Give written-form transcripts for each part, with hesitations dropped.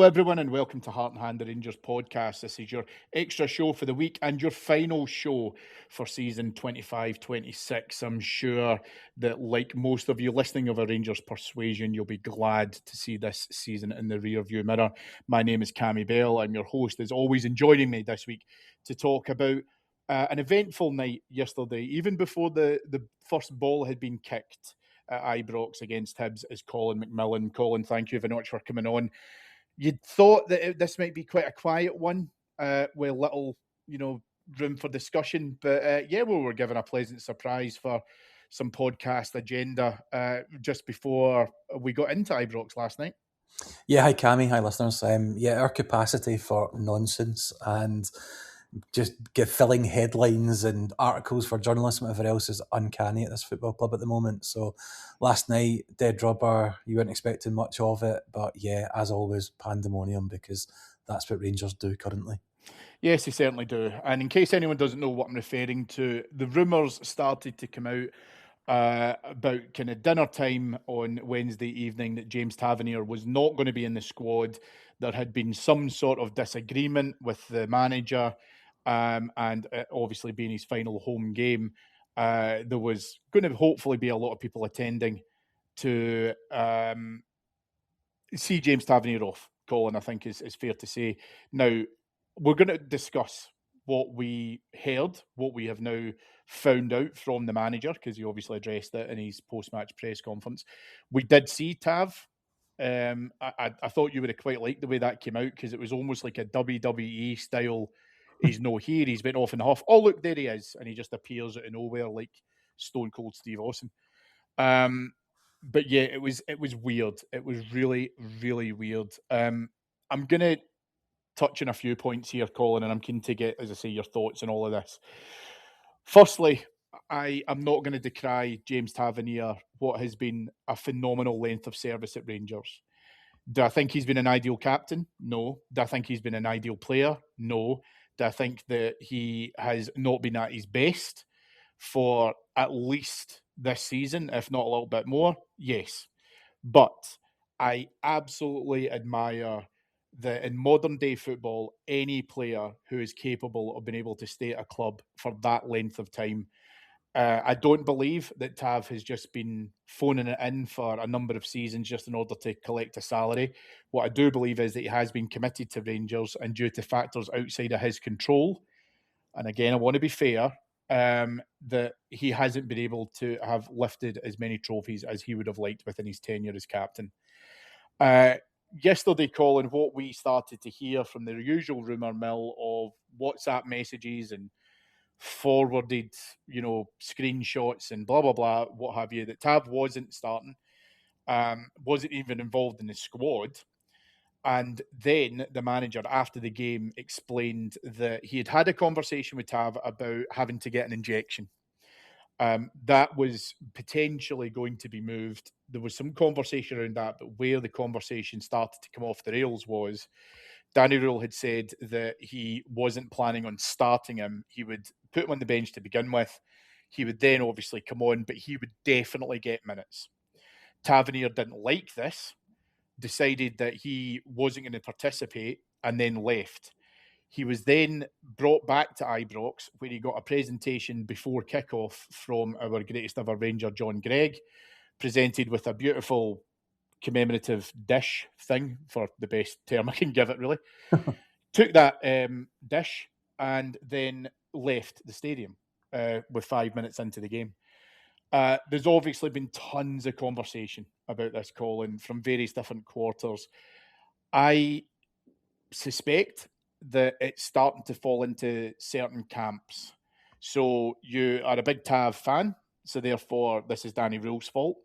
everyone, and welcome to Heart and Hand, the Rangers podcast. This is your extra show for the week and your final show for season 25-26. I'm sure that, like most of you listening of a Rangers persuasion, you'll be glad to see this season in the rearview mirror. My name is Cammy Bell. I'm your host, as always, and joining me this week to talk about an eventful night yesterday, even before the first ball had been kicked at Ibrox against Hibs, is Colin McMillan. Colin, thank you very much for coming on. You'd thought that this might be quite a quiet one, with little, room for discussion. But we were given a pleasant surprise for some podcast agenda just before we got into Ibrox last night. Yeah, hi Cammy, hi listeners. Our capacity for nonsense and just filling headlines and articles for journalists and whatever else is uncanny at this football club at the moment. So last night, dead rubber, you weren't expecting much of it, but yeah, as always, pandemonium, because that's what Rangers do currently. Yes, they certainly do. And in case anyone doesn't know what I'm referring to, the rumours started to come out about kind of dinner time on Wednesday evening that James Tavernier was not going to be in the squad. There had been some sort of disagreement with the manager, and obviously being his final home game, there was going to hopefully be a lot of people attending to see James Tavernier off. Colin, I think is fair to say. Now, we're going to discuss what we heard, what we have now found out from the manager, because he obviously addressed it in his post-match press conference. We did see Tav. I thought you would have quite liked the way that came out, because it was almost like a WWE style. He's no here, he's been off in the huff. Oh, look, there he is. And he just appears out of nowhere like Stone Cold Steve Austin. But yeah, it was weird. It was really, really weird. I'm going to touch on a few points here, Colin, and I'm keen to get, as I say, your thoughts on all of this. Firstly, I am not going to decry James Tavernier, what has been a phenomenal length of service at Rangers. Do I think he's been an ideal captain? No. Do I think he's been an ideal player? No. Do I think that he has not been at his best for at least this season, if not a little bit more? Yes. But I absolutely admire that in modern day football, any player who is capable of being able to stay at a club for that length of time. I don't believe that Tav has just been phoning it in for a number of seasons just in order to collect a salary. What I do believe is that he has been committed to Rangers, and due to factors outside of his control, and again, I want to be fair, that he hasn't been able to have lifted as many trophies as he would have liked within his tenure as captain. Yesterday, Colin, what we started to hear from the usual rumour mill of WhatsApp messages and forwarded, screenshots and blah, blah, blah, what have you, that Tav wasn't starting, wasn't even involved in the squad. And then the manager, after the game, explained that he had had a conversation with Tav about having to get an injection. That was potentially going to be moved. There was some conversation around that, but where the conversation started to come off the rails was Danny Rule had said that he wasn't planning on starting him. He would put him on the bench to begin with. He would then obviously come on, but he would definitely get minutes. Tavernier didn't like this, decided that he wasn't going to participate, and then left. He was then brought back to Ibrox, where he got a presentation before kickoff from our greatest ever Ranger, John Gregg, presented with a beautiful commemorative dish thing, for the best term I can give it, really. Took that dish and then left the stadium with 5 minutes into the game. There's obviously been tons of conversation about this, Colin, from various different quarters. I suspect that it's starting to fall into certain camps. So you are a big Tav fan, so therefore this is Danny Rule's fault.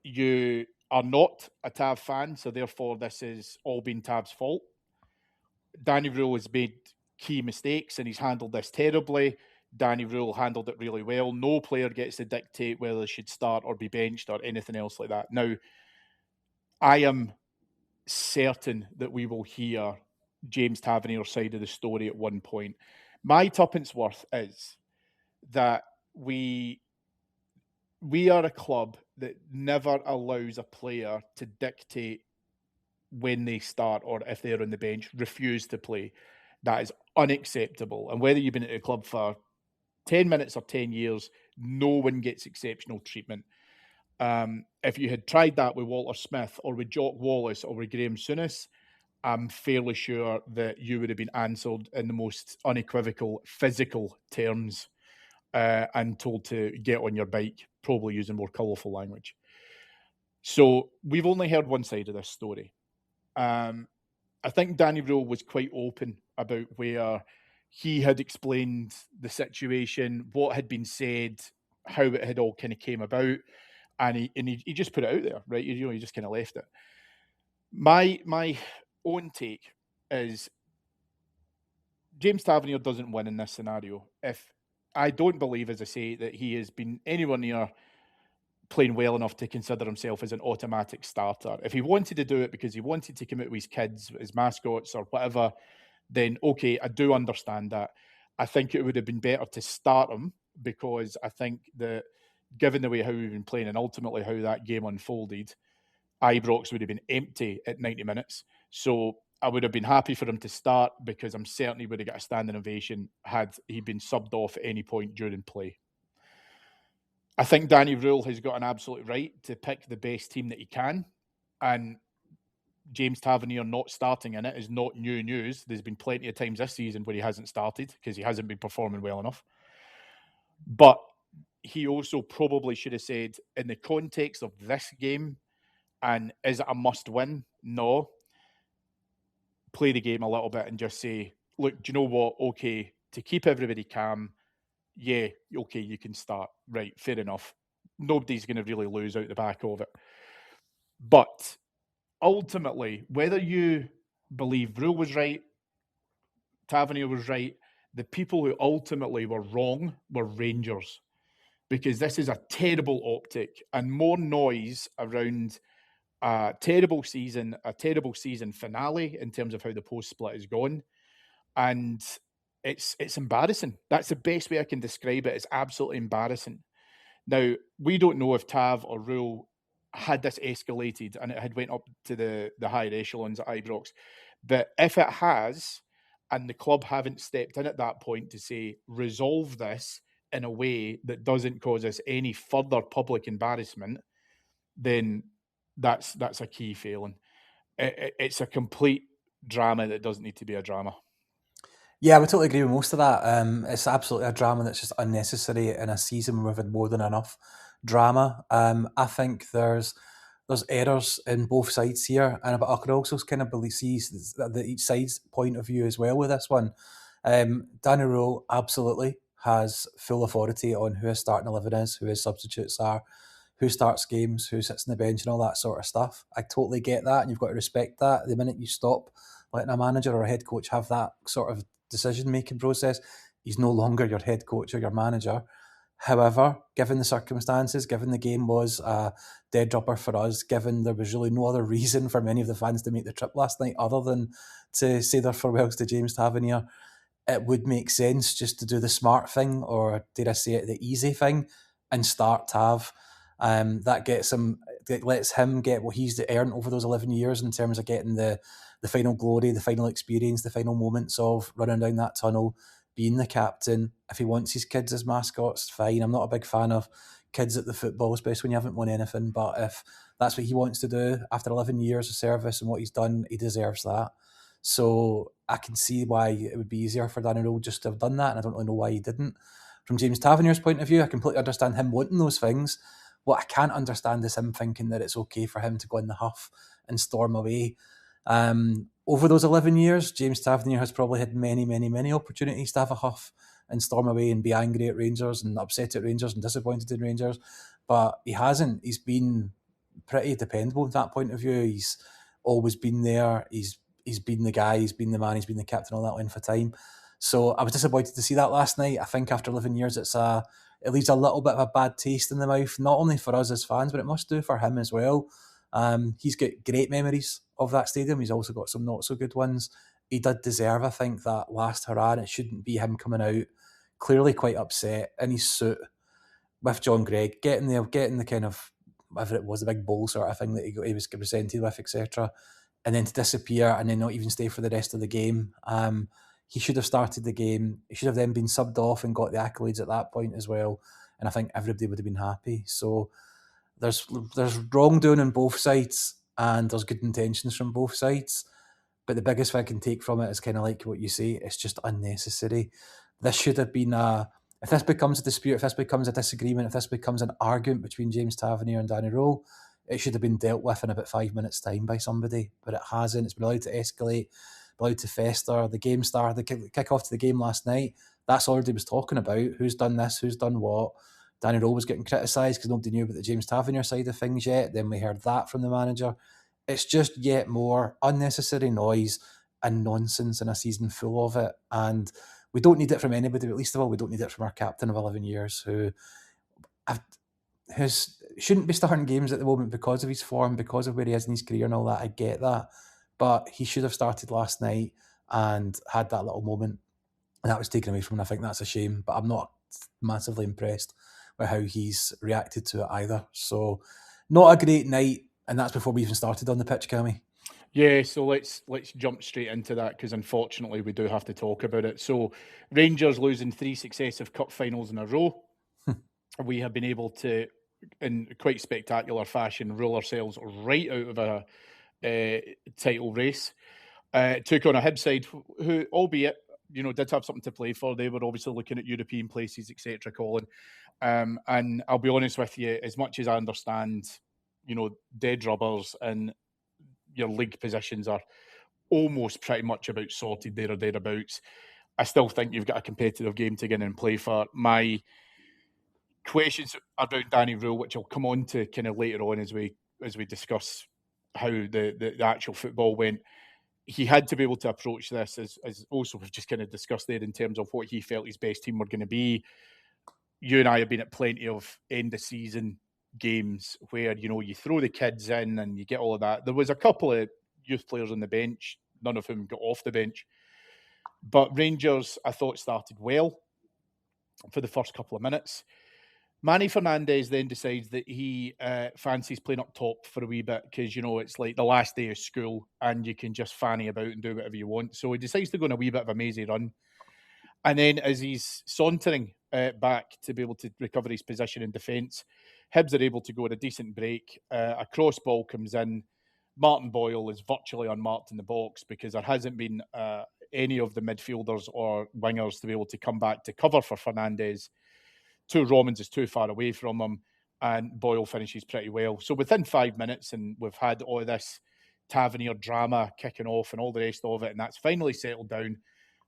You are not a Tav fan, so therefore this is all been Tav's fault. Danny Rule has made key mistakes and he's handled this terribly. Danny Rule handled it really well. No player gets to dictate whether they should start or be benched or anything else like that. Now, I am certain that we will hear James Tavernier's side of the story at one point. My tuppence worth is that we are a club that never allows a player to dictate when they start or if they're on the bench, refuse to play. That is unacceptable. And whether you've been at the club for 10 minutes or 10 years, no one gets exceptional treatment. If you had tried that with Walter Smith or with Jock Wallace or with Graham Souness, I'm fairly sure that you would have been answered in the most unequivocal physical terms and told to get on your bike, probably using more colourful language. So we've only heard one side of this story. I think Danny Rule was quite open about where he had explained the situation, what had been said, how it had all kind of came about, and he just put it out there, right? He just kind of left it. My own take is James Tavernier doesn't win in this scenario. If I don't believe, as I say, that he has been anywhere near playing well enough to consider himself as an automatic starter. If he wanted to do it because he wanted to come out with his kids, his mascots, or whatever, then okay, I do understand that. I think it would have been better to start him because I think that given the way how we've been playing and ultimately how that game unfolded, Ibrox would have been empty at 90 minutes. So I would have been happy for him to start because I'm certain he would have got a standing ovation had he been subbed off at any point during play. I think Danny Rule has got an absolute right to pick the best team that he can. And James Tavernier not starting in it is not new news. There's been plenty of times this season where he hasn't started because he hasn't been performing well enough. But he also probably should have said, in the context of this game, and is it a must win? No. Play the game a little bit and just say, look, do you know what? Okay, to keep everybody calm, yeah, okay, you can start. Right, fair enough. Nobody's going to really lose out the back of it. But ultimately, whether you believe Rule was right, Tavernier was right, the people who ultimately were wrong were Rangers. Because this is a terrible optic and more noise around a terrible season finale in terms of how the post split is gone. And it's embarrassing. That's the best way I can describe it. It's absolutely embarrassing. Now, we don't know if Tav or Rule had this escalated and it had went up to the higher echelons at Ibrox. But if it has, and the club haven't stepped in at that point to say, resolve this in a way that doesn't cause us any further public embarrassment, then that's a key failing. It's a complete drama that doesn't need to be a drama. Yeah, I would totally agree with most of that. It's absolutely a drama that's just unnecessary in a season where we've had more than enough drama. I think there's errors in both sides here, and I could also kind of see each side's point of view as well with this one. Danny Rule absolutely has full authority on who his starting 11 is, who his substitutes are, who starts games, who sits on the bench, and all that sort of stuff. I totally get that, and you've got to respect that. The minute you stop letting a manager or a head coach have that sort of decision-making process, he's no longer your head coach or your manager. However, given the circumstances, given the game was a dead dropper for us, given there was really no other reason for many of the fans to make the trip last night other than to say their farewells to James Tavernier, it would make sense just to do the smart thing, or dare I say it, the easy thing, and start Tav. That gets him, that lets him get what he's earned over those 11 years in terms of getting the final glory, the final experience, the final moments of running down that tunnel, being the captain. If he wants his kids as mascots, fine. I'm not a big fan of kids at the football, especially when you haven't won anything. But if that's what he wants to do after 11 years of service and what he's done, he deserves that. So I can see why it would be easier for Danny Rule just to have done that, and I don't really know why he didn't. From James Tavernier's point of view, I completely understand him wanting those things. What I can't understand is him thinking that it's okay for him to go in the huff and storm away. Over those 11 years, James Tavernier has probably had many, many, many opportunities to have a huff and storm away and be angry at Rangers and upset at Rangers and disappointed in Rangers, but he hasn't. He's been pretty dependable from that point of view. He's always been there. He's been the guy, he's been the man, he's been the captain all that length of time. So I was disappointed to see that last night. I think after 11 years, it leaves a little bit of a bad taste in the mouth, not only for us as fans, but it must do for him as well. He's got great memories of that stadium. He's also got some not so good ones. He did deserve, I think, that last hurrah, and it shouldn't be him coming out clearly quite upset in his suit with John Gregg, getting the kind of, whatever it was, the big bowl sort of thing that he was presented with, etc., and then to disappear and then not even stay for the rest of the game. He should have started the game. He should have then been subbed off and got the accolades at that point as well. And I think everybody would have been happy. So there's wrongdoing on both sides, and there's good intentions from both sides. But the biggest thing I can take from it is kind of like what you say, it's just unnecessary. This should have been if this becomes a dispute, if this becomes a disagreement, if this becomes an argument between James Tavernier and Danny Rowe, it should have been dealt with in about 5 minutes' time by somebody, but it hasn't. It's been allowed to escalate, allowed to fester. The game started, the kick off to the game last night, that's all everybody was talking about. Who's done this? Who's done what? Danny Rowe was getting criticised because nobody knew about the James Tavernier side of things yet. Then we heard that from the manager. It's just yet more unnecessary noise and nonsense in a season full of it. And we don't need it from anybody, but least of all, we don't need it from our captain of 11 years who shouldn't be starting games at the moment because of his form, because of where he is in his career and all that. I get that. But he should have started last night and had that little moment. And that was taken away from him. I think that's a shame. But I'm not massively impressed with how he's reacted to it either. So not a great night. And that's before we even started on the pitch, Cammy. Yeah, so let's jump straight into that because unfortunately we do have to talk about it. So Rangers losing 3 successive cup finals in a row. We have been able to, in quite spectacular fashion, roll ourselves right out of a title race. Took on a Hibs side who, albeit, did have something to play for. They were obviously looking at European places, etc., Colin. And I'll be honest with you, as much as I understand, dead rubbers and your league positions are almost pretty much about sorted there or thereabouts, I still think you've got a competitive game to get in and play for. My questions about Danny Rowe, which I'll come on to kind of later on as we discuss how the actual football went. He had to be able to approach this as also we've just kind of discussed there in terms of what he felt his best team were going to be. You and I have been at plenty of end of season games where, you throw the kids in and you get all of that. There was a couple of youth players on the bench, none of whom got off the bench. But Rangers, I thought, started well for the first couple of minutes. Manny Fernandez then decides that he fancies playing up top for a wee bit because, it's like the last day of school and you can just fanny about and do whatever you want. So he decides to go on a wee bit of a mazy run. And then as he's sauntering back to be able to recover his position in defence, Hibs are able to go at a decent break. A cross ball comes in. Martin Boyle is virtually unmarked in the box because there hasn't been any of the midfielders or wingers to be able to come back to cover for Fernandez. Two Romans is too far away from him, and Boyle finishes pretty well. So within 5 minutes, and we've had all this Tavernier drama kicking off and all the rest of it, and that's finally settled down.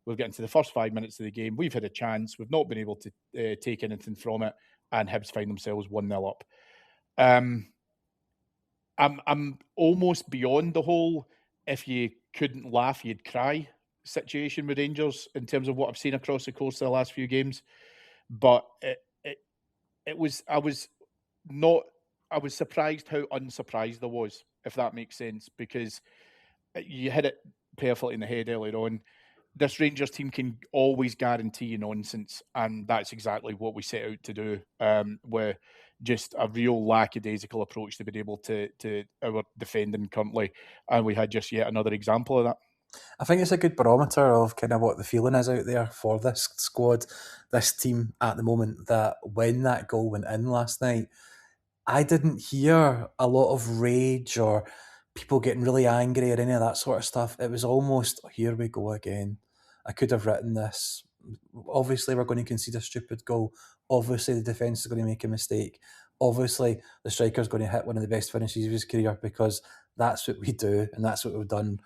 We've got into the first 5 minutes of the game. We've had a chance. We've not been able to take anything from it, and Hibs find themselves 1-0 up. I'm almost beyond the whole if you couldn't laugh, you'd cry situation with Rangers in terms of what I've seen across the course of the last few games. But I was surprised how unsurprised I was, if that makes sense, because you hit it perfectly in the head earlier on. This Rangers team can always guarantee nonsense, and that's exactly what we set out to do, with just a real lackadaisical approach to be able to our defending currently, and we had just yet another example of that. I think it's a good barometer of kind of what the feeling is out there for this squad, this team at the moment, that when that goal went in last night, I didn't hear a lot of rage or people getting really angry or any of that sort of stuff. It was almost, here we go again. I could have written this. Obviously, we're going to concede a stupid goal. Obviously, the defence is going to make a mistake. Obviously, the striker's going to hit one of the best finishes of his career because that's what we do and that's what we've done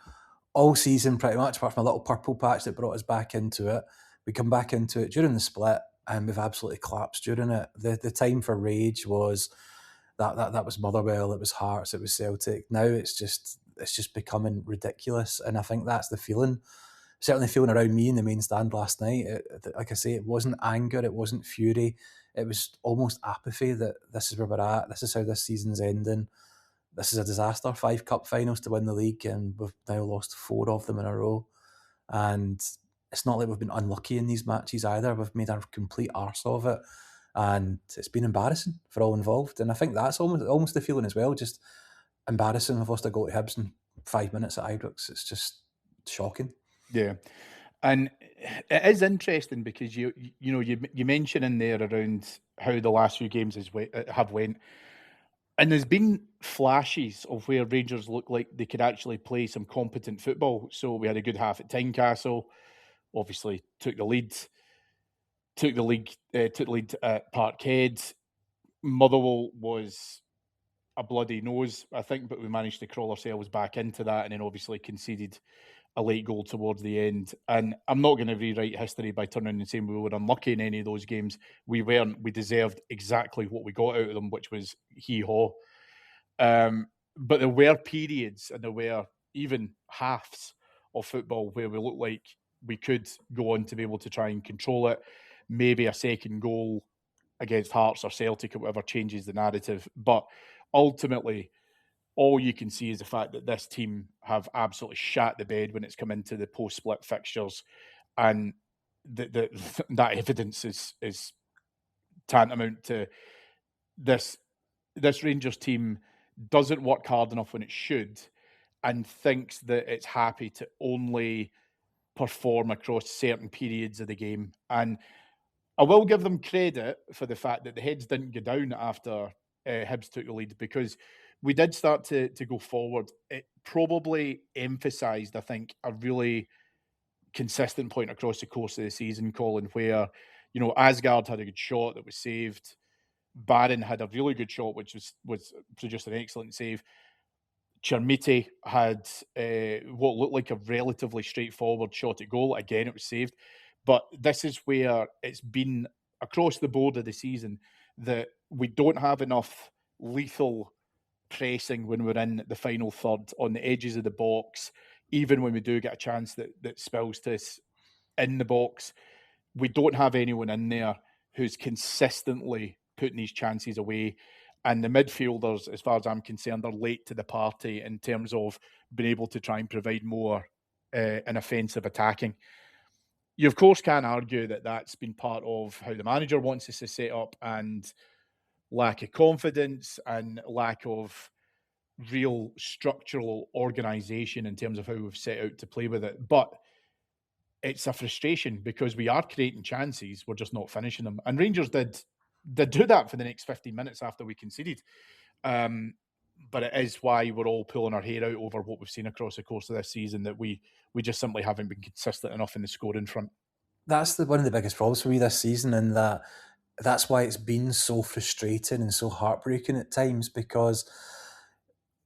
all season pretty much, apart from a little purple patch that brought us back into it. We come back into it during the split and we've absolutely collapsed during it. The time for rage was that was Motherwell, it was Hearts, it was Celtic. Now it's just becoming ridiculous, and I think that's the feeling. Certainly feeling around me in the main stand last night. Like I say, it wasn't anger, it wasn't fury, it was almost apathy that this is where we're at, this is how this season's ending. This is a disaster. 5 cup finals to win the league, and we've now lost 4 of them in a row. And it's not like we've been unlucky in these matches either. We've made a complete arse of it, and it's been embarrassing for all involved. And I think that's almost the feeling as well. Just embarrassing. We've lost a goal to Hibs, and 5 minutes at Ibrox. It's just shocking. Yeah. And it is interesting because you mention in there around how the last few games have went, and there's been flashes of where Rangers look like they could actually play some competent football. So we had a good half at Tynecastle, obviously took the lead at Parkhead. Motherwell was a bloody nose, I think, but we managed to crawl ourselves back into that, and then obviously conceded a late goal towards the end. And I'm not going to rewrite history by turning and saying we were unlucky in any of those games. We weren't. We deserved exactly what we got out of them, which was hee-haw. But there were periods and there were even halves of football where we looked like we could go on to be able to try and control it. Maybe a second goal against Hearts or Celtic or whatever changes the narrative. But ultimately, all you can see is the fact that this team have absolutely shat the bed when it's come into the post-split fixtures, and that evidence is tantamount to this. This Rangers team doesn't work hard enough when it should, and thinks that it's happy to only perform across certain periods of the game. And I will give them credit for the fact that the heads didn't go down after Hibs took the lead, because we did start to go forward. It probably emphasised, I think, a really consistent point across the course of the season, Colin, where, Asgard had a good shot that was saved. Barron had a really good shot, which was produced an excellent save. Chermiti had what looked like a relatively straightforward shot at goal. Again, it was saved. But this is where it's been across the board of the season that we don't have enough lethal pressing when we're in the final third on the edges of the box. Even when we do get a chance that spills to us in the box, we don't have anyone in there who's consistently putting these chances away. And the midfielders, as far as I'm concerned, are late to the party in terms of being able to try and provide more in offensive attacking. You, of course, can argue that that's been part of how the manager wants us to set up, and lack of confidence and lack of real structural organisation in terms of how we've set out to play with it. But it's a frustration because we are creating chances, we're just not finishing them. And Rangers did do that for the next 15 minutes after we conceded. But it is why we're all pulling our hair out over what we've seen across the course of this season, that we just simply haven't been consistent enough in the scoring front. That's one of the biggest problems for me this season, and that's why it's been so frustrating and so heartbreaking at times, because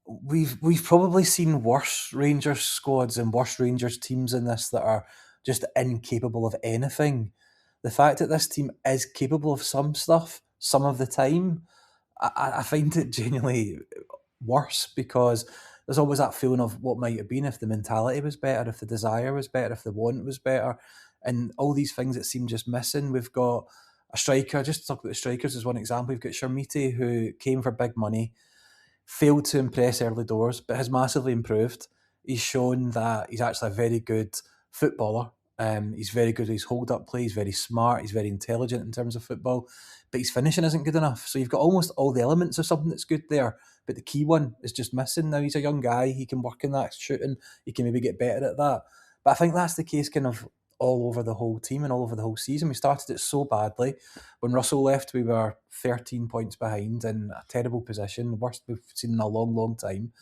we've probably seen worse Rangers squads and worse Rangers teams in this that are just incapable of anything. The fact that this team is capable of some stuff some of the time, I find it genuinely worse, because there's always that feeling of what might have been if the mentality was better, if the desire was better, if the want was better, and all these things that seem just missing. We've got a striker, just to talk about the strikers as one example, we've got Chermiti, who came for big money, failed to impress early doors, but has massively improved. He's shown that he's actually a very good footballer. He's very good at his hold-up play. He's very smart. He's very intelligent in terms of football, but his finishing isn't good enough. So you've got almost all the elements of something that's good there, but the key one is just missing. Now, he's a young guy. He can work in that shooting. He can maybe get better at that. But I think that's the case kind of all over the whole team and all over the whole season. We started it so badly. When Russell left, we were 13 points behind in a terrible position, the worst we've seen in a long, long time.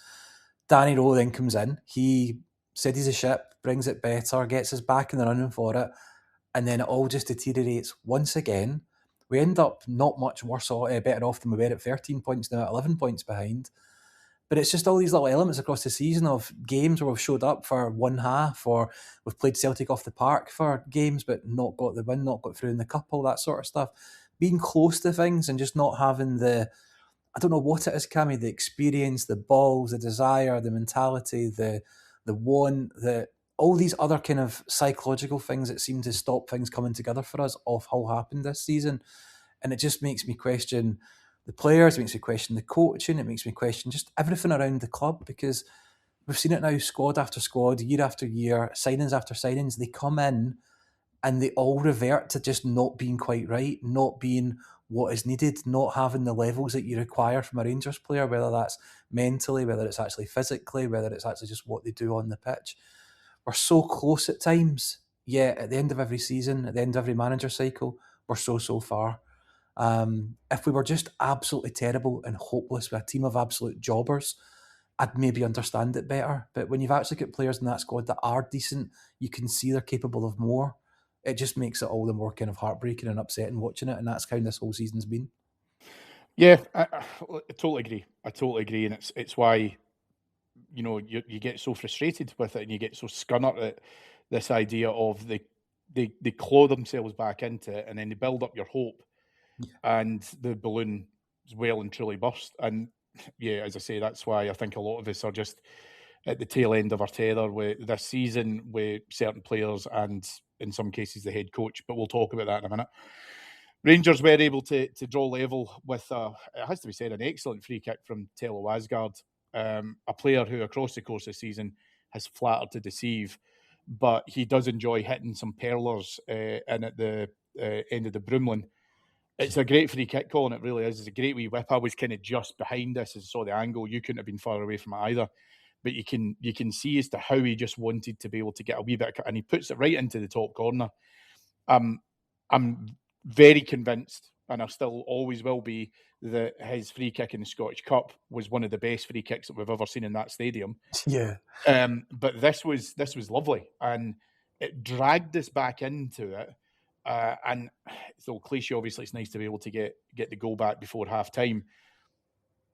Danny Rowe then comes in. He steadies the ship, brings it better, gets us back in the running for it, and then it all just deteriorates once again. We end up not much worse or better off than we were at 13 points now, at 11 points behind. But it's just all these little elements across the season of games where we've showed up for one half, or we've played Celtic off the park for games but not got the win, not got through in the cup, all that sort of stuff. Being close to things and just not having I don't know what it is, Cammy, the experience, the balls, the desire, the mentality, the want, all these other kind of psychological things that seem to stop things coming together for us of how happened this season. And it just makes me question the players, it makes me question the coaching, it makes me question just everything around the club, because we've seen it now, squad after squad, year after year, signings after signings, they come in and they all revert to just not being quite right, not being what is needed, not having the levels that you require from a Rangers player, whether that's mentally, whether it's actually physically, whether it's actually just what they do on the pitch. We're so close at times, yet at the end of every season, at the end of every manager cycle, we're so far. If we were just absolutely terrible and hopeless with a team of absolute jobbers, I'd maybe understand it better. But when you've actually got players in that squad that are decent, you can see they're capable of more. It just makes it all the more kind of heartbreaking and upsetting watching it, and that's how this whole season's been. Yeah, I totally agree. I totally agree, and it's why you get so frustrated with it, and you get so scunnered at this idea of they claw themselves back into it, and then they build up your hope, and the balloon is well and truly burst. And yeah, as I say, that's why I think a lot of us are just at the tail end of our tether with this season with certain players and in some cases the head coach. But we'll talk about that in a minute. Rangers were able to draw level with, it has to be said, an excellent free kick from Tello Asgard, a player who across the course of the season has flattered to deceive, but he does enjoy hitting some perlers in at the end of the Broomlin. It's a great free kick, Colin. It really is. It's a great wee whip. I was kind of just behind this as I saw the angle. You couldn't have been far away from it either. But you can see as to how he just wanted to be able to get a wee bit, and he puts it right into the top corner. I'm very convinced, and I still always will be, that his free kick in the Scottish Cup was one of the best free kicks that we've ever seen in that stadium. Yeah. But this was lovely, and it dragged us back into it. And so cliche, obviously, it's nice to be able to get the goal back before half time.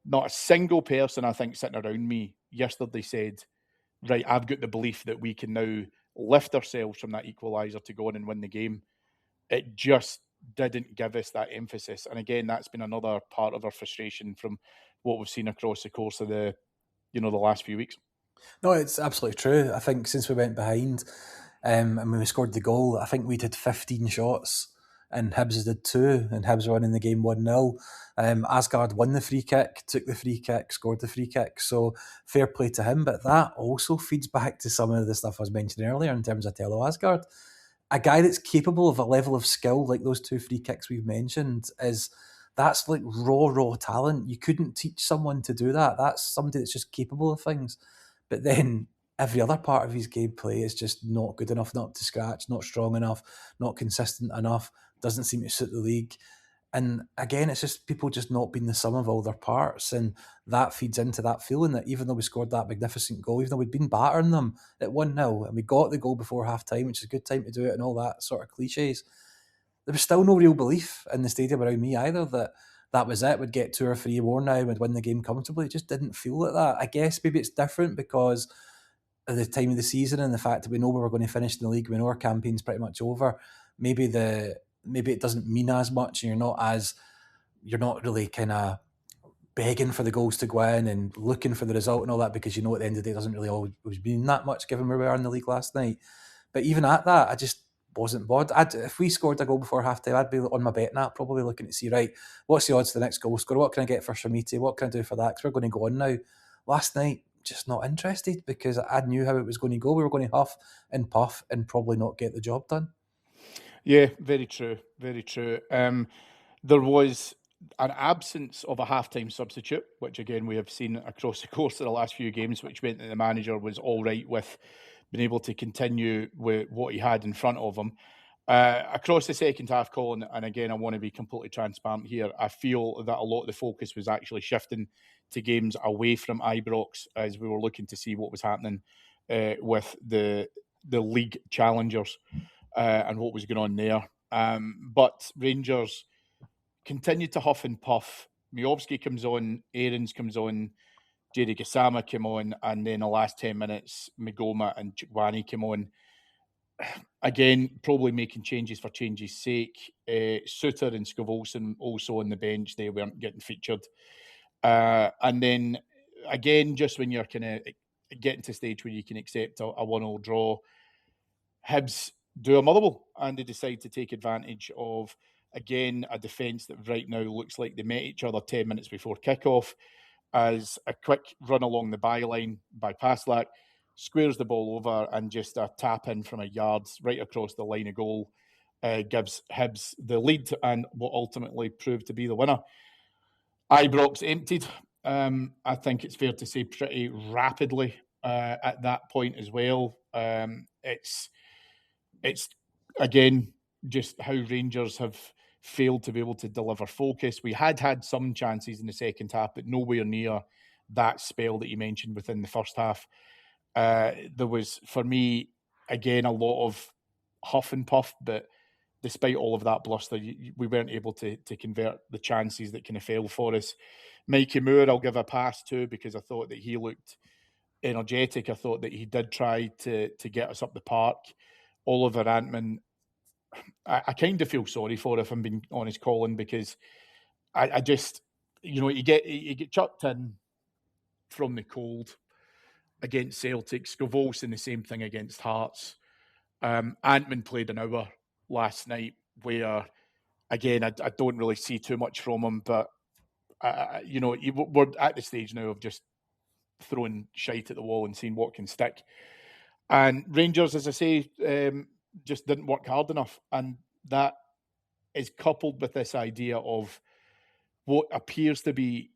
Not a single person, I think, sitting around me yesterday said, right, I've got the belief that we can now lift ourselves from that equaliser to go on and win the game. It just didn't give us that emphasis. And again, that's been another part of our frustration from what we've seen across the course of the last few weeks. No, it's absolutely true. I think since we went behind and when we scored the goal, I think we did 15 shots and Hibs did 2, and Hibs were winning the game 1-0. Asgard won the free kick, took the free kick, scored the free kick. So fair play to him. But that also feeds back to some of the stuff I was mentioning earlier in terms of Tello Asgard. A guy that's capable of a level of skill like those 2 free kicks we've mentioned that's like raw talent. You couldn't teach someone to do that. That's somebody that's just capable of things. But then every other part of his gameplay is just not good enough, not to scratch, not strong enough, not consistent enough, doesn't seem to suit the league. And again, it's just people just not being the sum of all their parts. And that feeds into that feeling that even though we scored that magnificent goal, even though we'd been battering them at 1-0 and we got the goal before half time, which is a good time to do it and all that sort of cliches, there was still no real belief in the stadium around me either that was it. We'd get 2 or 3 more now and we'd win the game comfortably. It just didn't feel like that. I guess maybe it's different because at the time of the season and the fact that we know where we're going to finish in the league, we know our campaign's pretty much over. Maybe it doesn't mean as much, and you're not really kind of begging for the goals to go in and looking for the result and all that, because you know at the end of the day it doesn't really always mean that much given where we are in the league last night. But even at that, I just wasn't bothered. If we scored a goal before half time, I'd be on my betting app probably looking to see, right, what's the odds for the next goal scorer? What can I get for Shamiti? What can I do for that? Because we're going to go on now. Last night, just not interested because I knew how it was going to go. We were going to huff and puff and probably not get the job done. Yeah, very true. Very true. There was an absence of a half-time substitute, which again we have seen across the course of the last few games, which meant that the manager was all right with being able to continue with what he had in front of him. Across the second half, Colin, and again, I want to be completely transparent here, I feel that a lot of the focus was actually shifting to games away from Ibrox as we were looking to see what was happening with the league challengers and what was going on there. But Rangers continued to huff and puff. Miovski comes on, Aarons comes on, Jerry Gassama came on, and then the last 10 minutes, Migoma and Chikwani came on. Again, probably making changes for change's sake. Suter and Scovolson also on the bench. They weren't getting featured. And then, again, just when you're kind of getting to a stage where you can accept a 1-0 draw, Hibs do a Motherwell and they decide to take advantage of, again, a defence that right now looks like they met each other 10 minutes before kickoff, as a quick run along the byline by Paslak squares the ball over and just a tap in from a yard right across the line of goal. gives Hibs the lead and what ultimately proved to be the winner. Ibrox emptied. I think it's fair to say pretty rapidly at that point as well. It's again just how Rangers have failed to be able to deliver focus. We had some chances in the second half, but nowhere near that spell that you mentioned within the first half. There was, for me, again, a lot of huff and puff, but despite all of that bluster, we weren't able to convert the chances that kind of fell for us. Mikey Moore, I'll give a pass to because I thought that he looked energetic. I thought that he did try to get us up the park. Oliver Antman, I kind of feel sorry for, if I'm being honest, Colin, because I just, you get chucked in from the cold against Celtic. Scovol's in the same thing against Hearts. Antman played an hour last night where, again, I don't really see too much from him, but we're at the stage now of just throwing shite at the wall and seeing what can stick. And Rangers, as I say, just didn't work hard enough. And that is coupled with this idea of what appears to be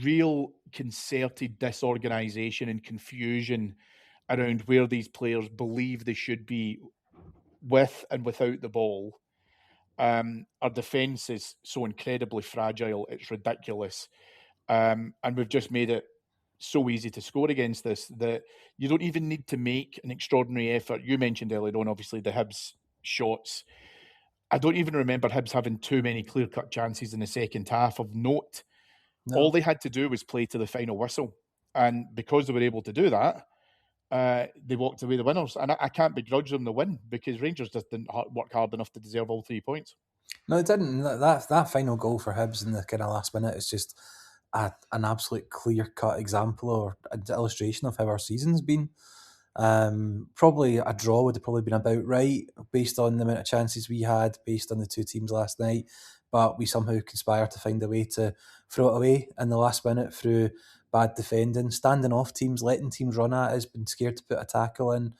real concerted disorganisation and confusion around where these players believe they should be with and without the ball. Our defence is so incredibly fragile, it's ridiculous. And we've just made it so easy to score against this that you don't even need to make an extraordinary effort. You mentioned earlier on, obviously, the Hibs shots. I don't even remember Hibs having too many clear-cut chances in the second half of note. No. All they had to do was play to the final whistle. And because they were able to do that, they walked away the winners. And I can't begrudge them the win because Rangers just didn't work hard enough to deserve all 3 points. No, it didn't. That final goal for Hibs in the kind of last minute is just an absolute clear-cut example or an illustration of how our season's been. Probably a draw would have probably been about right based on the amount of chances we had, based on the two teams last night. But we somehow conspired to find a way to throw it away in the last minute through bad defending, standing off teams, letting teams run at us, been scared to put a tackle in,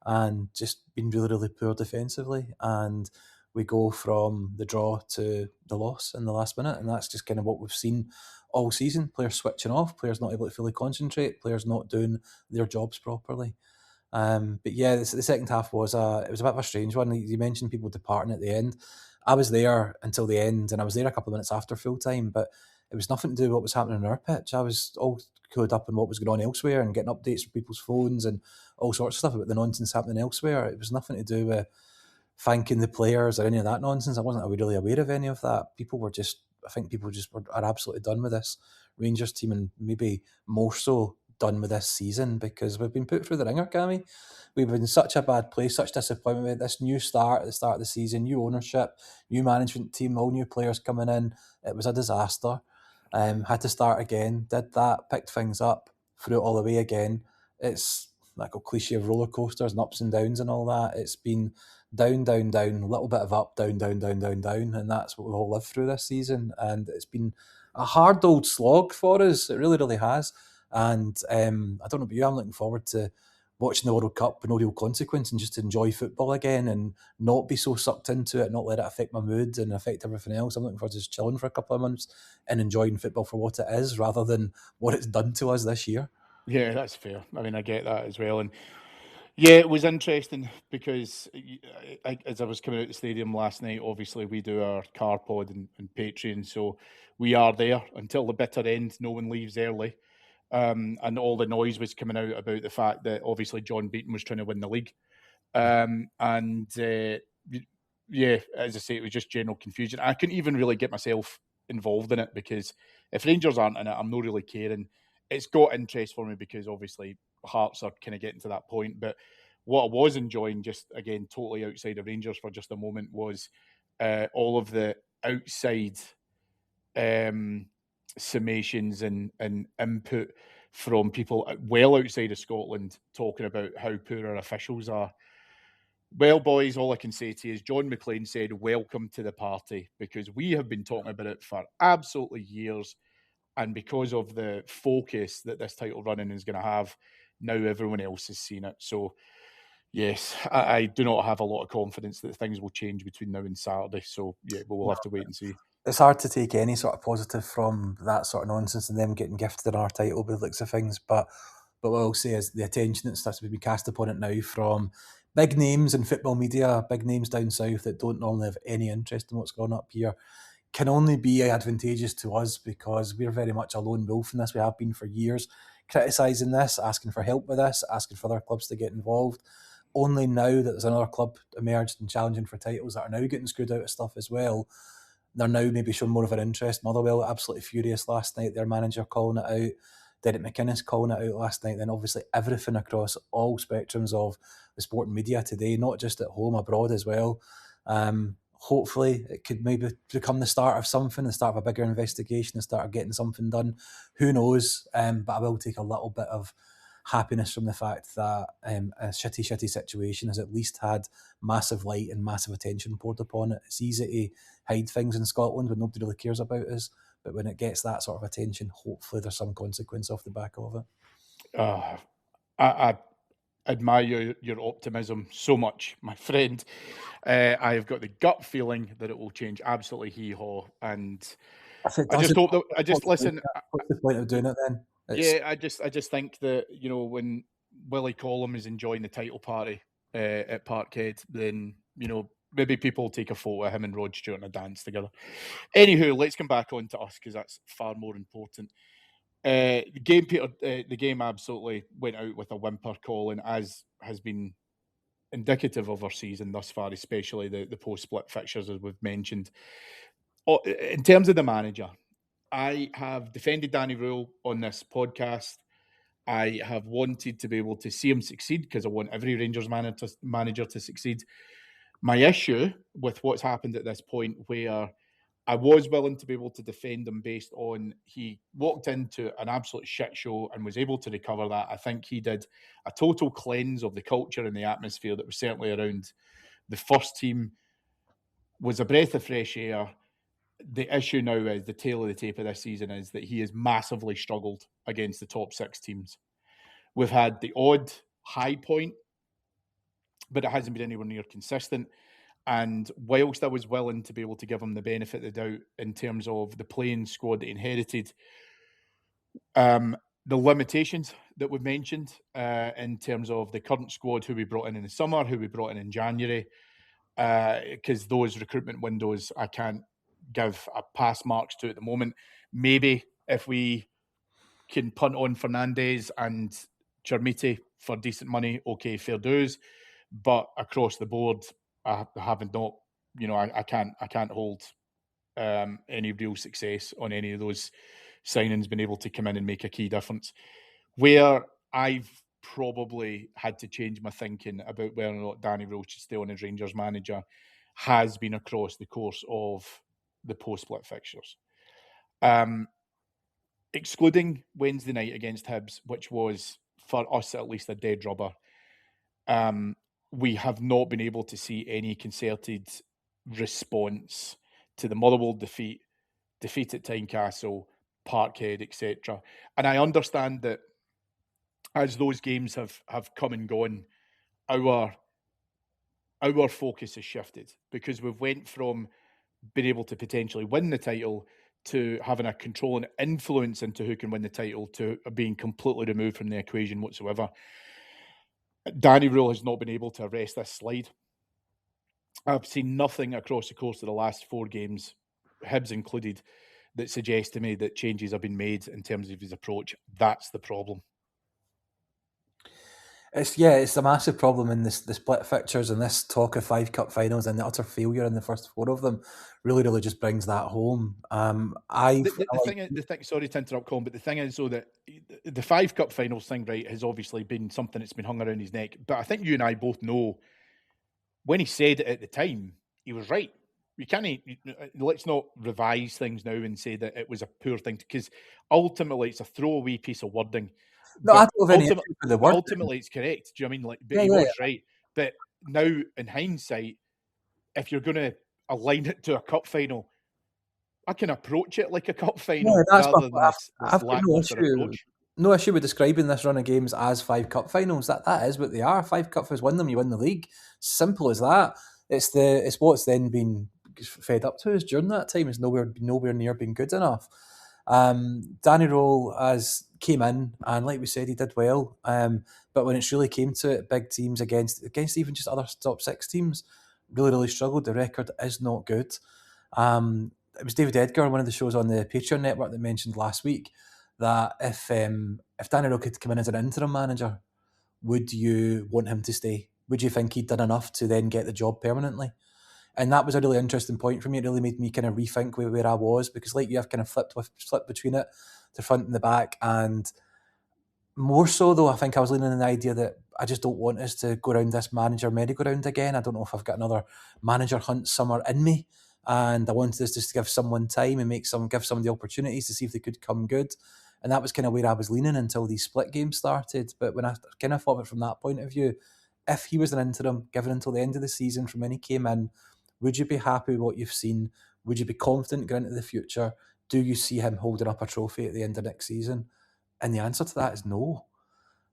and just been really, really poor defensively. And we go from the draw to the loss in the last minute, and that's just kind of what we've seen all season. Players switching off, players not able to fully concentrate, players not doing their jobs properly. But yeah, the second half was a bit of a strange one. You mentioned people departing at the end. I was there until the end, and I was there a couple of minutes after full time, but it was nothing to do with what was happening on our pitch. I was all caught up in what was going on elsewhere and getting updates from people's phones and all sorts of stuff about the nonsense happening elsewhere. It was nothing to do with thanking the players or any of that nonsense. I wasn't really aware of any of that. I think people are absolutely done with this Rangers team, and maybe more so done with this season because we've been put through the ringer, Cammy. We've been in such a bad place, such disappointment with this new start at the start of the season, new ownership, new management team, all new players coming in. It was a disaster. Had to start again, did that, picked things up, threw it all away again. It's like a cliche of roller coasters and ups and downs and all that. It's been down, down, down, a little bit of up, down, down, down, down, down, and that's what we've all lived through this season. And it's been a hard old slog for us. It really, really has. And I don't know about you, I'm looking forward to watching the World Cup with no real consequence and just to enjoy football again and not be so sucked into it, not let it affect my mood and affect everything else. I'm looking forward to just chilling for a couple of months and enjoying football for what it is rather than what it's done to us this year. Yeah, that's fair. I mean, I get that as well. And yeah, it was interesting because as I was coming out of the stadium last night, obviously we do our car pod and Patreon, so we are there until the bitter end. No one leaves early. And all the noise was coming out about the fact that obviously John Beaton was trying to win the league. Yeah, as I say, it was just general confusion. I couldn't even really get myself involved in it because if Rangers aren't in it, I'm not really caring. It's got interest for me because obviously Hearts are kind of getting to that point. But what I was enjoying, just again, totally outside of Rangers for just a moment, was all of the outside summations and input from people well outside of Scotland talking about how poor our officials are. Well, boys, all I can say to you is John McLean said, welcome to the party, because we have been talking about it for absolutely years. And because of the focus that this title running is going to have, now everyone else has seen it. So, Yes, I do not have a lot of confidence that things will change between now and Saturday. So, yeah, we'll have to wait and see. It's hard to take any sort of positive from that sort of nonsense and them getting gifted our title by the looks of things. But what I'll say is the attention that starts to be cast upon it now from big names in football media, big names down south that don't normally have any interest in what's going up here, can only be advantageous to us because we're very much a lone wolf in this. We have been for years, criticising this, asking for help with this, asking for other clubs to get involved. Only now that there's another club emerged and challenging for titles that are now getting screwed out of stuff as well, they're now maybe showing more of an interest. Motherwell absolutely furious last night, their manager calling it out, Derek McInnes calling it out last night, then obviously everything across all spectrums of the sport and media today, not just at home, abroad as well. Hopefully it could maybe become the start of something, the start of a bigger investigation, the start of getting something done. Who knows? But I will take a little bit of happiness from the fact that a shitty situation has at least had massive light and massive attention poured upon it. It's easy to hide things in Scotland when nobody really cares about us, but when it gets that sort of attention, hopefully there's some consequence off the back of it. I admire your optimism so much, my friend. I have got the gut feeling that it will change absolutely hee-haw, and I just hope that listen. What's the point of doing it then? I just think that when Willie Collum is enjoying the title party at Parkhead, then maybe people will take a photo of him and Rod Stewart and a dance together. Anywho, let's come back on to us because that's far more important. The game, Peter, the game absolutely went out with a whimper, Colin, as has been indicative of our season thus far, especially the post-split fixtures, as we've mentioned. In terms of the manager, I have defended Danny Rule on this podcast. I have wanted to be able to see him succeed because I want every Rangers manager to succeed. My issue with what's happened at this point, where I was willing to be able to defend him based on he walked into an absolute shit show and was able to recover that. I think he did a total cleanse of the culture and the atmosphere that was certainly around the first team, was a breath of fresh air. The issue now is the tail of the tape of this season is that he has massively struggled against the top six teams. We've had the odd high point, but it hasn't been anywhere near consistent. And whilst I was willing to be able to give him the benefit of the doubt in terms of the playing squad that he inherited, the limitations that we've mentioned in terms of the current squad, who we brought in the summer, who we brought in January, because those recruitment windows I can't give a pass marks to at the moment. Maybe if we can punt on Fernandez and Chermiti for decent money, okay, fair dues. But across the board, I haven't I can't hold any real success on any of those signings been able to come in and make a key difference. Where I've probably had to change my thinking about whether or not Danny Rule should stay on as Rangers manager has been across the course of the post-split fixtures. Excluding Wednesday night against Hibs, which was, for us at least, a dead rubber, we have not been able to see any concerted response to the Motherwell defeat at Tynecastle, Parkhead, etc. And I understand that as those games have come and gone, our focus has shifted because we've went from being able to potentially win the title to having a control and influence into who can win the title to being completely removed from the equation whatsoever. Danny Rule has not been able to arrest this slide. I've seen nothing across the course of the last 4 games, Hibs included, that suggests to me that changes have been made in terms of his approach. That's the problem. It's a massive problem in the split fixtures and this talk of 5 cup finals and the utter failure in the first 4 of them really just brings that home. The thing, sorry to interrupt, Colin, but the thing is, though, that the 5 cup finals thing, right, has obviously been something that's been hung around his neck. But I think you and I both know when he said it at the time, he was right. Let's not revise things now and say that it was a poor thing, because ultimately it's a throwaway piece of wording. No, I don't have any issue with the word. Ultimately, it's correct. Do you know what I mean? But he was right. But now, in hindsight, if you're going to align it to a cup final, I can approach it like a cup final rather than this lackluster approach. no issue with describing this run of games as 5 cup finals. That is what they are. 5 cup finals, win them, you win the league. Simple as that. It's what's then been fed up to us during that time. It's nowhere near being good enough. Danny Rowe as came in, and like we said, he did well. But when it really came to it, big teams against even just other top 6 teams, really struggled. The record is not good. It was David Edgar on one of the shows on the Patreon network that mentioned last week that if Danny Rowe could come in as an interim manager, would you want him to stay? Would you think he'd done enough to then get the job permanently? And that was a really interesting point for me. It really made me kind of rethink where I was, because like you have kind of flipped between it, the front and the back. And more so though, I think I was leaning on the idea that I just don't want us to go around this manager merry-go-round again. I don't know if I've got another manager hunt summer in me. And I wanted us just to give someone time and give some the opportunities to see if they could come good. And that was kind of where I was leaning until these split games started. But when I kind of thought of it from that point of view, if he was an interim, given until the end of the season from when he came in, would you be happy with what you've seen? Would you be confident going into the future? Do you see him holding up a trophy at the end of next season? And the answer to that is no.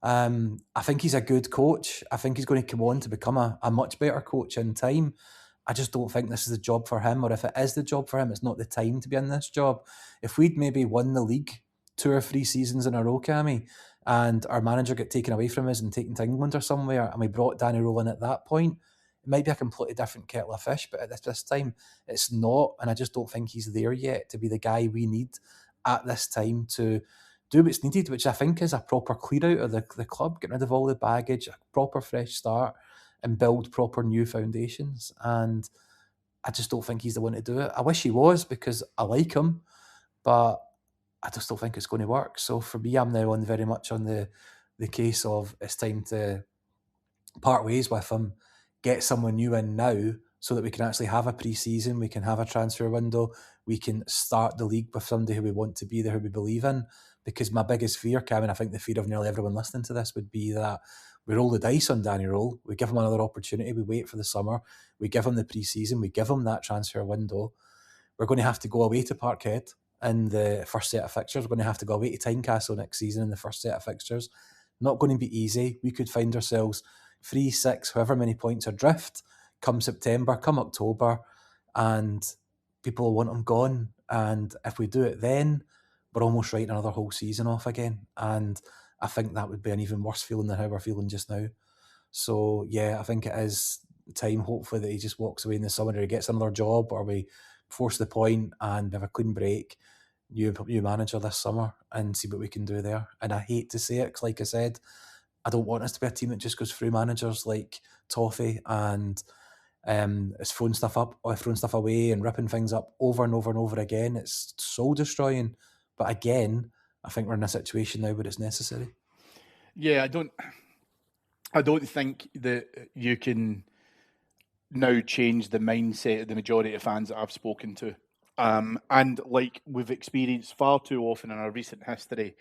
I think he's a good coach. I think he's going to come on to become a much better coach in time. I just don't think this is the job for him, or if it is the job for him, it's not the time to be in this job. If we'd maybe won the league 2 or 3 seasons in a row, Cammy, and our manager got taken away from us and taken to England or somewhere, and we brought Danny Rowe in at that point, it might be a completely different kettle of fish, but at this time, it's not, and I just don't think he's there yet to be the guy we need at this time to do what's needed, which I think is a proper clear out of the club, get rid of all the baggage, a proper fresh start, and build proper new foundations. And I just don't think he's the one to do it. I wish he was, because I like him, but I just don't think it's going to work. So for me, I'm now very much on the case of it's time to part ways with him, get someone new in now so that we can actually have a pre-season, we can have a transfer window, we can start the league with somebody who we want to be there, who we believe in. Because my biggest fear, Cam, and I think the fear of nearly everyone listening to this, would be that we roll the dice on Danny Rowe, we give him another opportunity, we wait for the summer, we give him the pre-season, we give him that transfer window. We're going to have to go away to Parkhead in the first set of fixtures. We're going to have to go away to Tynecastle next season in the first set of fixtures. Not going to be easy. We could find ourselves 3, 6, however many points adrift come September, come October, and people will want him gone. And if we do it then, we're almost writing another whole season off again. And I think that would be an even worse feeling than how we're feeling just now. So, yeah, I think it is time, hopefully, that he just walks away in the summer, or he gets another job, or we force the point and have a clean break, new manager this summer, and see what we can do there. And I hate to say it, because like I said, I don't want us to be a team that just goes through managers like Toffee and is throwing stuff up or throwing stuff away and ripping things up over and over and over again. It's soul destroying. But again, I think we're in a situation now where it's necessary. Yeah, I don't think that you can now change the mindset of the majority of fans that I've spoken to. And like we've experienced far too often in our recent history,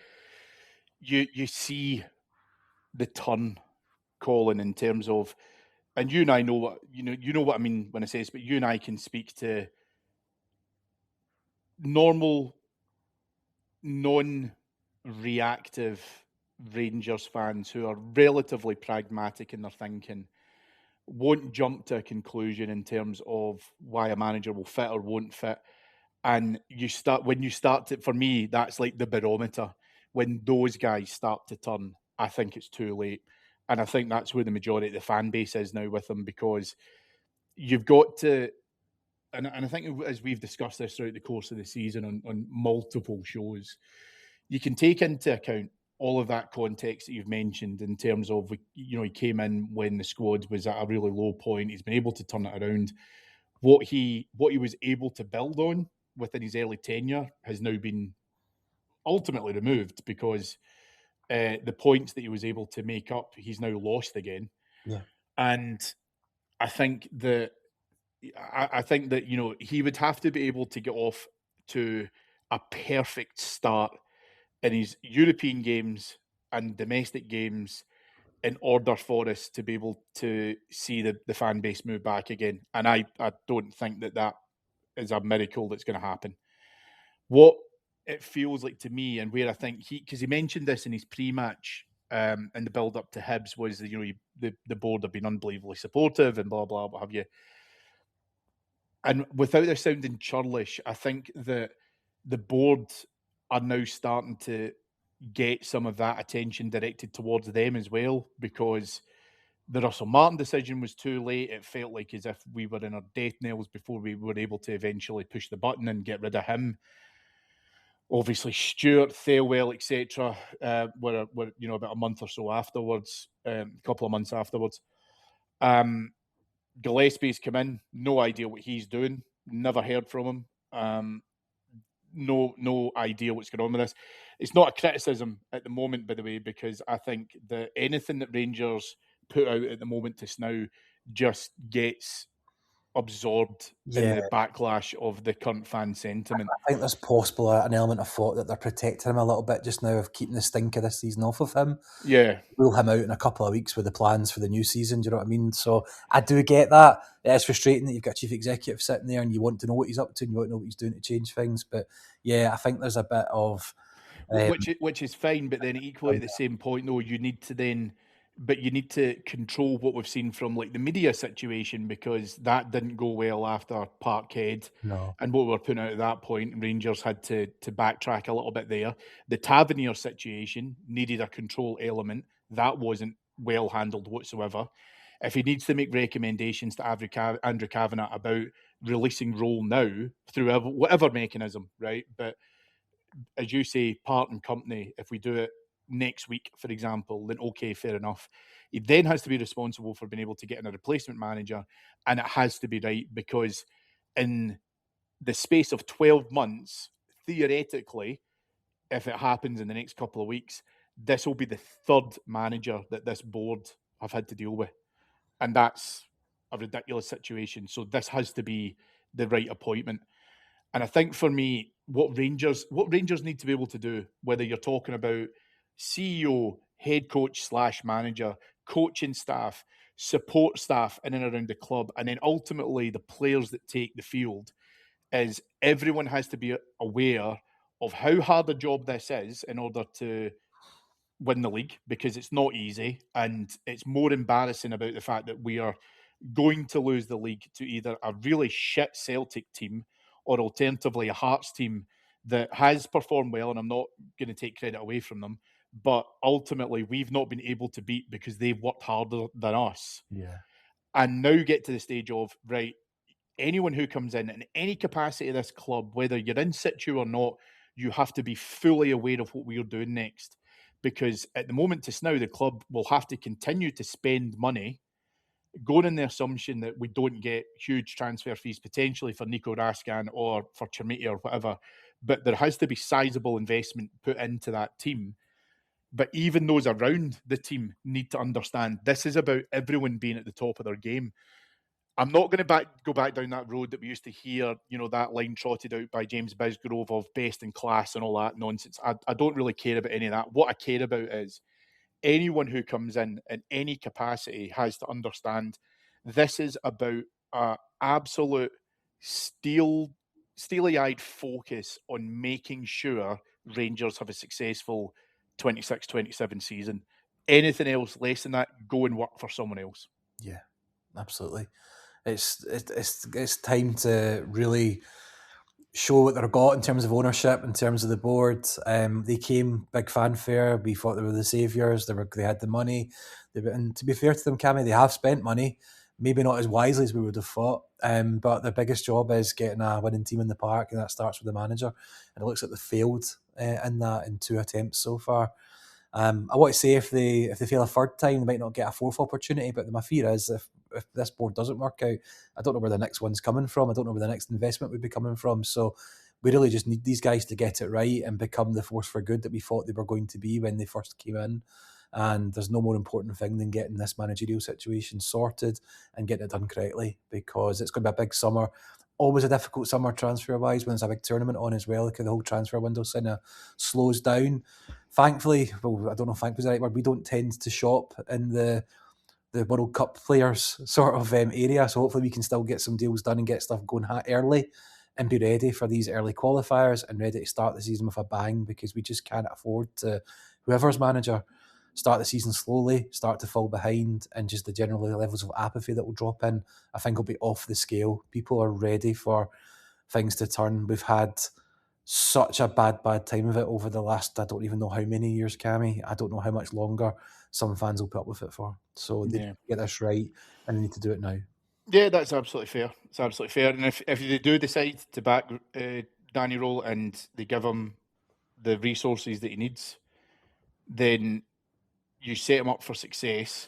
you see the turn, Colin, in terms of, and you and I know what you know what I mean when I say this, but you and I can speak to normal, non-reactive Rangers fans who are relatively pragmatic in their thinking, won't jump to a conclusion in terms of why a manager will fit or won't fit. And when you start to, for me, that's like the barometer. When those guys start to turn, I think it's too late. And I think that's where the majority of the fan base is now with them, because you've got to, and I think as we've discussed this throughout the course of the season on multiple shows, you can take into account all of that context that you've mentioned in terms of, he came in when the squad was at a really low point. He's been able to turn it around. What he was able to build on within his early tenure has now been ultimately removed, because the points that he was able to make up, he's now lost again. Yeah. And I think that he would have to be able to get off to a perfect start in his European games and domestic games in order for us to be able to see the fan base move back again. And I don't think that is a miracle that's going to happen. What it feels like to me, and where I think because he mentioned this in his pre-match and the build-up to Hibs was that, the board have been unbelievably supportive and blah blah what have you. And without this sounding churlish, I think that the board are now starting to get some of that attention directed towards them as well, because the Russell Martin decision was too late. It felt like as if we were in our death knells before we were able to eventually push the button and get rid of him. Obviously, Stewart, Thelwell, etc., were about a month or so afterwards, a couple of months afterwards. Gillespie's come in, no idea what he's doing, never heard from him. No idea what's going on with this. It's not a criticism at the moment, by the way, because I think that anything that Rangers put out at the moment to now just gets absorbed in the backlash of the current fan sentiment. I think there's possible an element of thought that they're protecting him a little bit just now of keeping the stink of this season off of him. Yeah. Rule him out in a couple of weeks with the plans for the new season. Do you know what I mean? So I do get that. It's frustrating that you've got a chief executive sitting there and you want to know what he's up to and you want to know what he's doing to change things. But yeah, I think there's a bit of... which is fine, but then equally at the same point, though, you need to control what we've seen from like the media situation, because that didn't go well after Parkhead. No. And what we were putting out at that point, Rangers had to backtrack a little bit there. The Tavernier situation needed a control element. That wasn't well handled whatsoever. If he needs to make recommendations to Andrew Kavanagh about releasing Roll now through whatever mechanism, right? But as you say, part and company, if we do it next week, for example, then okay, fair enough. He then has to be responsible for being able to get in a replacement manager, and it has to be right, because in the space of 12 months, theoretically, if it happens in the next couple of weeks, this will be the third manager that this board have had to deal with. And that's a ridiculous situation. So this has to be the right appointment. And I think for me, what Rangers need to be able to do, whether you're talking about CEO, head coach / manager, coaching staff, support staff in and around the club, and then ultimately the players that take the field, is everyone has to be aware of how hard a job this is in order to win the league, because it's not easy, and it's more embarrassing about the fact that we are going to lose the league to either a really shit Celtic team or alternatively a Hearts team that has performed well, and I'm not going to take credit away from them, but ultimately we've not been able to beat because they've worked harder than us. Yeah. And now get to the stage of, right, anyone who comes in any capacity of this club, whether you're in situ or not, you have to be fully aware of what we're doing next. Because at the moment to now, the club will have to continue to spend money, going in the assumption that we don't get huge transfer fees potentially for Nico Raskan or for Chermiti or whatever, but there has to be sizable investment put into that team. But even those around the team need to understand this is about everyone being at the top of their game. I'm not going to go back down that road that we used to hear, that line trotted out by James Bisgrove of best in class and all that nonsense. I don't really care about any of that. What I care about is anyone who comes in any capacity has to understand this is about an absolute steely-eyed focus on making sure Rangers have a successful 26-27 season. Anything else less than that, go and work for someone else. Yeah, absolutely. It's time to really show what they've got in terms of ownership, in terms of the board. They came big fanfare. We thought they were the saviours. They had the money. And to be fair to them, Cammy, they have spent money. Maybe not as wisely as we would have thought. But their biggest job is getting a winning team in the park, and that starts with the manager. And it looks like they failed in that in 2 attempts so far. I want to say if they fail a third time, they might not get a fourth opportunity. But my fear is if this board doesn't work out, I don't know where the next one's coming from. I don't know where the next investment would be coming from. So we really just need these guys to get it right and become the force for good that we thought they were going to be when they first came in. And there's no more important thing than getting this managerial situation sorted and getting it done correctly, because it's going to be a big summer. Always a difficult summer transfer-wise when there's a big tournament on as well. The whole transfer window kind of slows down. Thankfully, well, I don't know if thankfully is the right word, we don't tend to shop in the World Cup players sort of area, so hopefully we can still get some deals done and get stuff going early and be ready for these early qualifiers and ready to start the season with a bang, because we just can't afford to, whoever's manager, start the season slowly, start to fall behind, and just the general levels of apathy that will drop in, I think will be off the scale. People are ready for things to turn. We've had such a bad time of it over the last, I don't even know how many years, Cammy. I don't know how much longer some fans will put up with it for. So they need to get this right, and they need to do it now. Yeah, that's absolutely fair. It's absolutely fair. And if they do decide to back Danny Roll and they give him the resources that he needs, then you set him up for success.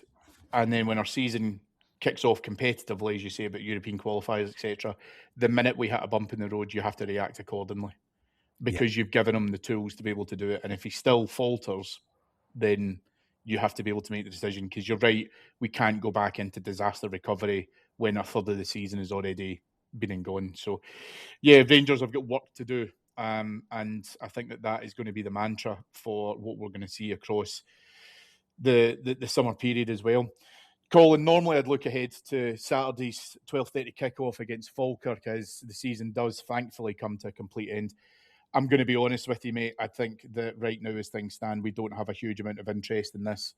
And then when our season kicks off competitively, as you say about European qualifiers, etc., the minute we hit a bump in the road, you have to react accordingly, because you've given him the tools to be able to do it. And if he still falters, then you have to be able to make the decision, because you're right, we can't go back into disaster recovery when a third of the season has already been and gone. So, yeah, Rangers have got work to do. And I think that is going to be the mantra for what we're going to see across the summer period as well. Colin, normally I'd look ahead to Saturday's 12:30 kickoff against Falkirk, as the season does thankfully come to a complete end. I'm going to be honest with you, mate. I think that right now, as things stand, we don't have a huge amount of interest in this.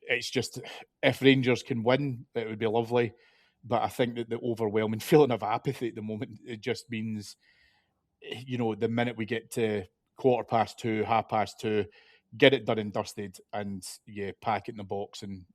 It's just, if Rangers can win, it would be lovely. But I think that the overwhelming feeling of apathy at the moment, it just means, the minute we get to 2:15, 2:30, get it done and dusted, and pack it in the box and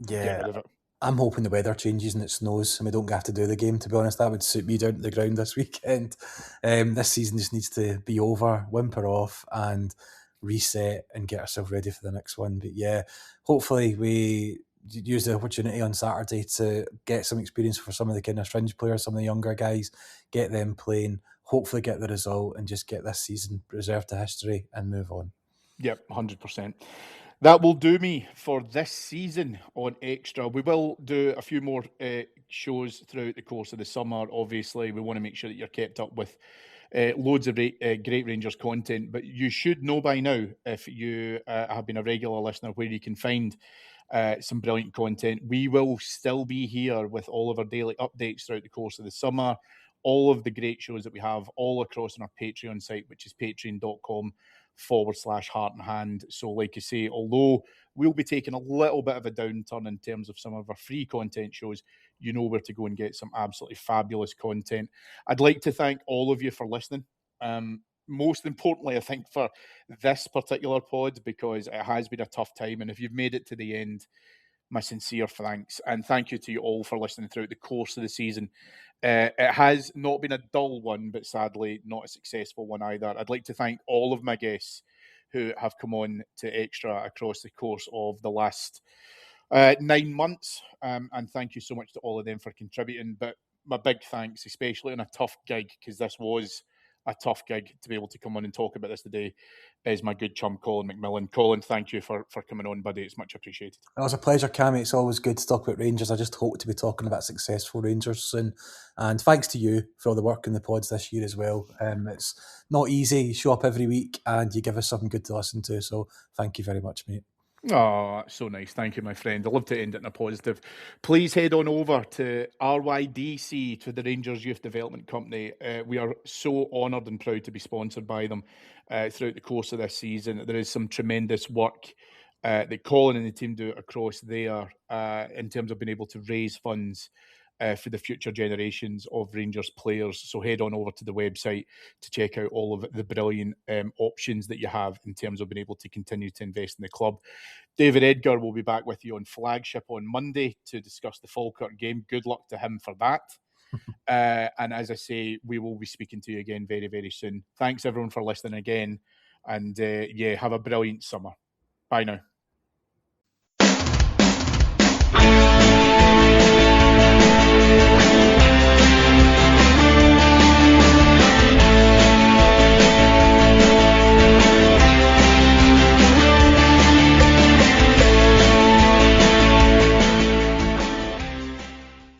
get rid of it. I'm hoping the weather changes and it snows and we don't have to do the game, to be honest. That would suit me down to the ground this weekend. This season just needs to be over, whimper off, and reset and get ourselves ready for the next one. But yeah, hopefully we use the opportunity on Saturday to get some experience for some of the kind of fringe players, some of the younger guys, get them playing, hopefully get the result, and just get this season reserved to history and move on. Yep, 100%. That will do me for this season on Extra. We will do a few more shows throughout the course of the summer. Obviously, we want to make sure that you're kept up with loads of great Rangers content. But you should know by now, if you have been a regular listener, where you can find some brilliant content. We will still be here with all of our daily updates throughout the course of the summer. All of the great shows that we have all across on our Patreon site, which is patreon.com/heart and hand. So, like I say, although we'll be taking a little bit of a downturn in terms of some of our free content shows, you know where to go and get some absolutely fabulous content. I'd like to thank all of you for listening. Most importantly, I think, for this particular pod, because it has been a tough time. And if you've made it to the end, my sincere thanks. And thank you to you all for listening throughout the course of the season. It has not been a dull one, but sadly not a successful one either. I'd like to thank all of my guests who have come on to Extra across the course of the last 9 months. And thank you so much to all of them for contributing. But my big thanks, especially on a tough gig, because this was a tough gig to be able to come on and talk about this today, is my good chum, Colin McMillan. Colin, thank you for coming on, buddy. It's much appreciated. It was a pleasure, Cammy. It's always good to talk about Rangers. I just hope to be talking about successful Rangers soon. And thanks to you for all the work in the pods this year as well. It's not easy. You show up every week and you give us something good to listen to. So thank you very much, mate. Oh, that's so nice. Thank you, my friend. I love to end it in a positive. Please head on over to RYDC, to the Rangers Youth Development Company. We are so honoured and proud to be sponsored by them throughout the course of this season. There is some tremendous work that Colin and the team do across there in terms of being able to raise funds for the future generations of Rangers players. So head on over to the website to check out all of the brilliant options that you have in terms of being able to continue to invest in the club. David Edgar will be back with you on Flagship on Monday to discuss the Falkirk game. Good luck to him for that. And as I say, we will be speaking to you again very, very soon. Thanks everyone for listening again. And have a brilliant summer. Bye now.